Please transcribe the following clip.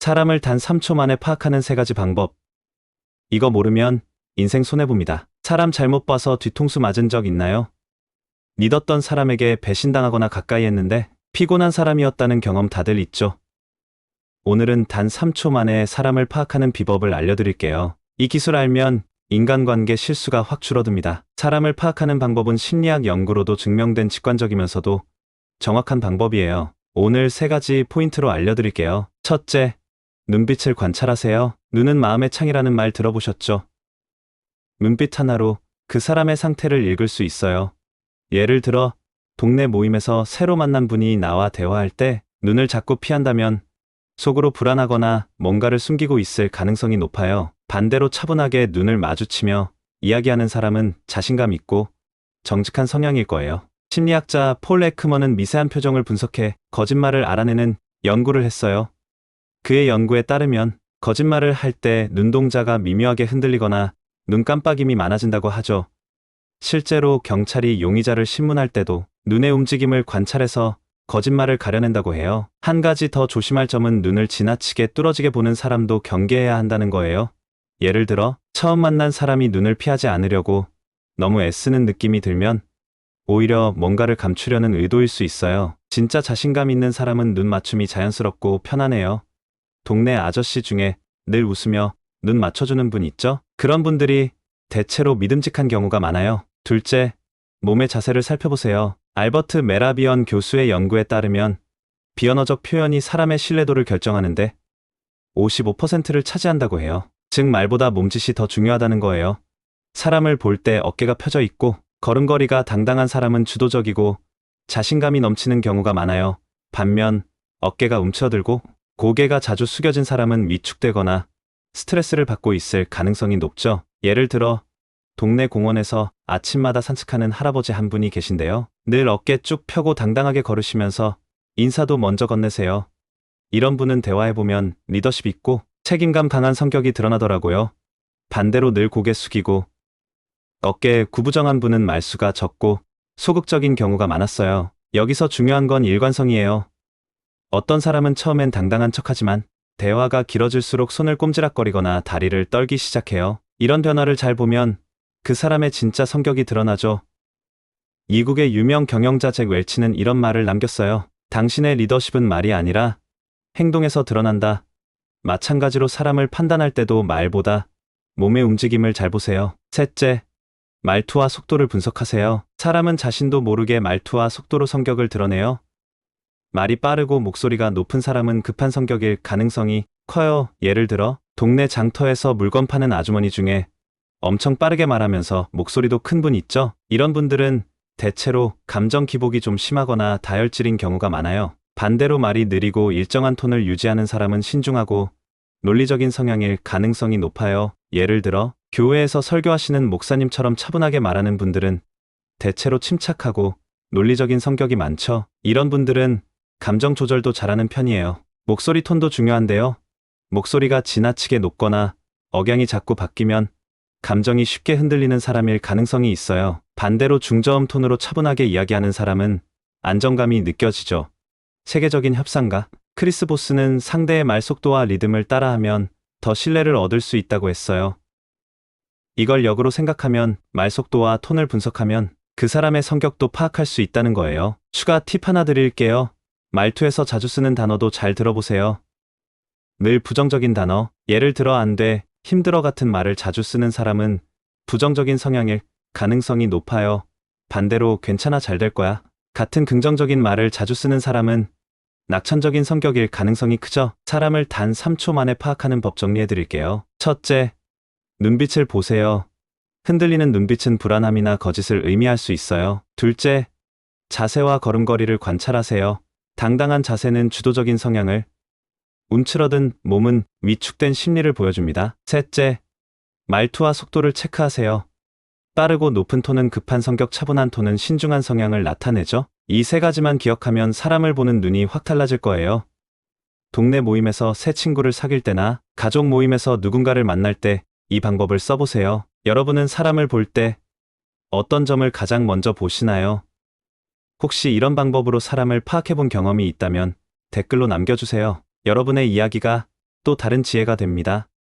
사람을 단 3초 만에 파악하는 3가지 방법. 이거 모르면 인생 손해봅니다. 사람 잘못 봐서 뒤통수 맞은 적 있나요? 믿었던 사람에게 배신당하거나 가까이 했는데 피곤한 사람이었다는 경험 다들 있죠? 오늘은 단 3초 만에 사람을 파악하는 비법을 알려드릴게요. 이 기술 알면 인간관계 실수가 확 줄어듭니다. 사람을 파악하는 방법은 심리학 연구로도 증명된 직관적이면서도 정확한 방법이에요. 오늘 3가지 포인트로 알려드릴게요. 첫째, 눈빛을 관찰하세요. 눈은 마음의 창이라는 말 들어보셨죠? 눈빛 하나로 그 사람의 상태를 읽을 수 있어요. 예를 들어 동네 모임에서 새로 만난 분이 나와 대화할 때 눈을 자꾸 피한다면 속으로 불안하거나 뭔가를 숨기고 있을 가능성이 높아요. 반대로 차분하게 눈을 마주치며 이야기하는 사람은 자신감 있고 정직한 성향일 거예요. 심리학자 폴 에크먼은 미세한 표정을 분석해 거짓말을 알아내는 연구를 했어요. 그의 연구에 따르면 거짓말을 할 때 눈동자가 미묘하게 흔들리거나 눈 깜빡임이 많아진다고 하죠. 실제로 경찰이 용의자를 신문할 때도 눈의 움직임을 관찰해서 거짓말을 가려낸다고 해요. 한 가지 더 조심할 점은 눈을 지나치게 뚫어지게 보는 사람도 경계해야 한다는 거예요. 예를 들어 처음 만난 사람이 눈을 피하지 않으려고 너무 애쓰는 느낌이 들면 오히려 뭔가를 감추려는 의도일 수 있어요. 진짜 자신감 있는 사람은 눈 맞춤이 자연스럽고 편안해요. 동네 아저씨 중에 늘 웃으며 눈 맞춰주는 분 있죠? 그런 분들이 대체로 믿음직한 경우가 많아요. 둘째, 몸의 자세를 살펴보세요. 알버트 메라비언 교수의 연구에 따르면 비언어적 표현이 사람의 신뢰도를 결정하는데 55%를 차지한다고 해요. 즉 말보다 몸짓이 더 중요하다는 거예요. 사람을 볼 때 어깨가 펴져 있고 걸음걸이가 당당한 사람은 주도적이고 자신감이 넘치는 경우가 많아요. 반면 어깨가 움츠러들고 고개가 자주 숙여진 사람은 위축되거나 스트레스를 받고 있을 가능성이 높죠. 예를 들어 동네 공원에서 아침마다 산책하는 할아버지 한 분이 계신데요. 늘 어깨 쭉 펴고 당당하게 걸으시면서 인사도 먼저 건네세요. 이런 분은 대화해보면 리더십 있고 책임감 강한 성격이 드러나더라고요. 반대로 늘 고개 숙이고 어깨 구부정한 분은 말수가 적고 소극적인 경우가 많았어요. 여기서 중요한 건 일관성이에요. 어떤 사람은 처음엔 당당한 척하지만 대화가 길어질수록 손을 꼼지락거리거나 다리를 떨기 시작해요. 이런 변화를 잘 보면 그 사람의 진짜 성격이 드러나죠. 미국의 유명 경영자 잭 웰치는 이런 말을 남겼어요. 당신의 리더십은 말이 아니라 행동에서 드러난다. 마찬가지로 사람을 판단할 때도 말보다 몸의 움직임을 잘 보세요. 셋째, 말투와 속도를 분석하세요. 사람은 자신도 모르게 말투와 속도로 성격을 드러내요. 말이 빠르고 목소리가 높은 사람은 급한 성격일 가능성이 커요. 예를 들어 동네 장터에서 물건 파는 아주머니 중에 엄청 빠르게 말하면서 목소리도 큰 분 있죠? 이런 분들은 대체로 감정 기복이 좀 심하거나 다혈질인 경우가 많아요. 반대로 말이 느리고 일정한 톤을 유지하는 사람은 신중하고 논리적인 성향일 가능성이 높아요. 예를 들어 교회에서 설교하시는 목사님처럼 차분하게 말하는 분들은 대체로 침착하고 논리적인 성격이 많죠. 이런 분들은 감정 조절도 잘하는 편이에요. 목소리 톤도 중요한데요. 목소리가 지나치게 높거나 억양이 자꾸 바뀌면 감정이 쉽게 흔들리는 사람일 가능성이 있어요. 반대로 중저음 톤으로 차분하게 이야기하는 사람은 안정감이 느껴지죠. 세계적인 협상가 크리스 보스는 상대의 말 속도와 리듬을 따라하면 더 신뢰를 얻을 수 있다고 했어요. 이걸 역으로 생각하면 말 속도와 톤을 분석하면 그 사람의 성격도 파악할 수 있다는 거예요. 추가 팁 하나 드릴게요. 말투에서 자주 쓰는 단어도 잘 들어보세요. 늘 부정적인 단어, 예를 들어 안 돼, 힘들어 같은 말을 자주 쓰는 사람은 부정적인 성향일 가능성이 높아요. 반대로 괜찮아 잘 될 거야 같은 긍정적인 말을 자주 쓰는 사람은 낙천적인 성격일 가능성이 크죠. 사람을 단 3초 만에 파악하는 법 정리해 드릴게요. 첫째, 눈빛을 보세요. 흔들리는 눈빛은 불안함이나 거짓을 의미할 수 있어요. 둘째, 자세와 걸음걸이를 관찰하세요. 당당한 자세는 주도적인 성향을, 움츠러든 몸은 위축된 심리를 보여줍니다. 셋째, 말투와 속도를 체크하세요. 빠르고 높은 톤은 급한 성격, 차분한 톤은 신중한 성향을 나타내죠. 이 3가지만 기억하면 사람을 보는 눈이 확 달라질 거예요. 동네 모임에서 새 친구를 사귈 때나 가족 모임에서 누군가를 만날 때 이 방법을 써보세요. 여러분은 사람을 볼 때 어떤 점을 가장 먼저 보시나요? 혹시 이런 방법으로 사람을 파악해본 경험이 있다면 댓글로 남겨주세요. 여러분의 이야기가 또 다른 지혜가 됩니다.